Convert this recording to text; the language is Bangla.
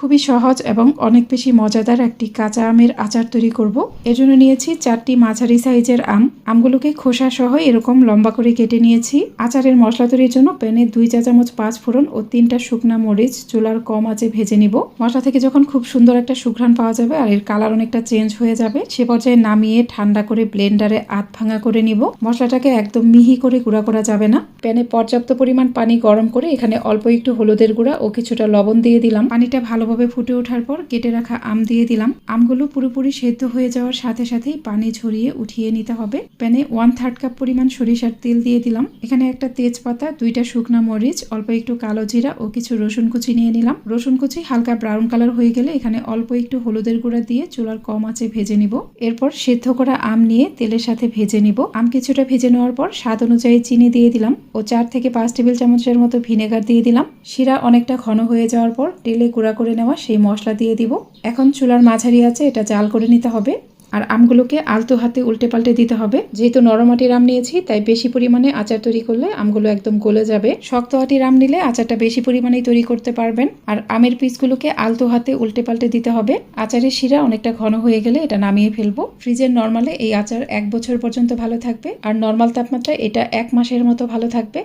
খুবই সহজ এবং অনেক বেশি মজাদার একটি কাঁচা আমের আচার তৈরি করব। এর জন্য নিয়েছি 4টি মাঝারি সাইজের আমগুলোকে খোসা সহ এরকম লম্বা করে কেটে নিয়েছি। আচারের মশলা তৈরির জন্য প্যানে 2 চা চামচ 5 ফোড়ন ও 3টা শুকনা মরিচ চুলার কম আঁচে ভেজে নিব। মশলা থেকে যখন খুব সুন্দর একটা সুঘ্রাণ পাওয়া যাবে আর এর কালার অনেকটা চেঞ্জ হয়ে যাবে, সে পর্যায়ে নামিয়ে ঠান্ডা করে ব্লেন্ডারে আধ ভাঙা করে নিব। মশলাটাকে একদম মিহি করে গুঁড়া করা যাবে না। প্যানে পর্যাপ্ত পরিমাণ পানি গরম করে এখানে অল্প একটু হলুদের গুঁড়া ও কিছুটা লবণ দিয়ে দিলাম। পানিটা ভালোভাবে ফুটে ওঠার পর কেটে রাখা আম দিয়ে দিলাম। আমগুলো পুরোপুরি সেদ্ধ হয়ে যাওয়ার সাথে সাথেই পানি ঝরিয়ে উঠিয়ে নিতে হবে। প্যানে 1/3 কাপ পরিমাণ সরিষার তেল দিয়ে দিলাম। এখানে একটা তেজপাতা, 2টা শুকনা মরিচ, অল্প একটু কালো জিরা ও কিছু রসুন কুচি নিয়ে নিলাম। রসুন কুচি হালকা ব্রাউন কালার হয়ে গেলে এখানে অল্প একটু হলুদের গুঁড়া দিয়ে চুলার কম আঁচে ভেজে নিব। এরপর সেদ্ধ করা আম নিয়ে তেলের সাথে ভেজে নিব। আম কিছুটা ভেজে নেওয়ার পর স্বাদ অনুযায়ী চিনি দিয়ে দিলাম ও 4 থেকে 5 টেবিল চামচের মতো ভিনেগার দিয়ে দিলাম। শিরা অনেকটা ঘন হয়ে যাওয়ার পর তেলে গুঁড়া করে নেওয়া সেই মশলা দিয়ে দিব। এখন চুলার মাঝারি আছে এটা জাল করে নিতে হবে আর আমগুলোকে আলতো হাতে উল্টে পাল্টে দিতে হবে। যেহেতু নরম আটির আম নিয়েছি তাই বেশি পরিমাণে আচার তৈরি করলে আমগুলো একদম গলে যাবে। শক্ত আটির আম নিলে আচারটা বেশি পরিমাণেই তৈরি করতে পারবেন। আর আমের পিসগুলোকে আলতো হাতে উল্টে পাল্টে দিতে হবে। আচারের শিরা অনেকটা ঘন হয়ে গেলে এটা নামিয়ে ফেলবো। ফ্রিজের নরমালে এই আচার 1 বছর পর্যন্ত ভালো থাকবে আর নরমাল তাপমাত্রায় এটা 1 মাসের মতো ভালো থাকবে।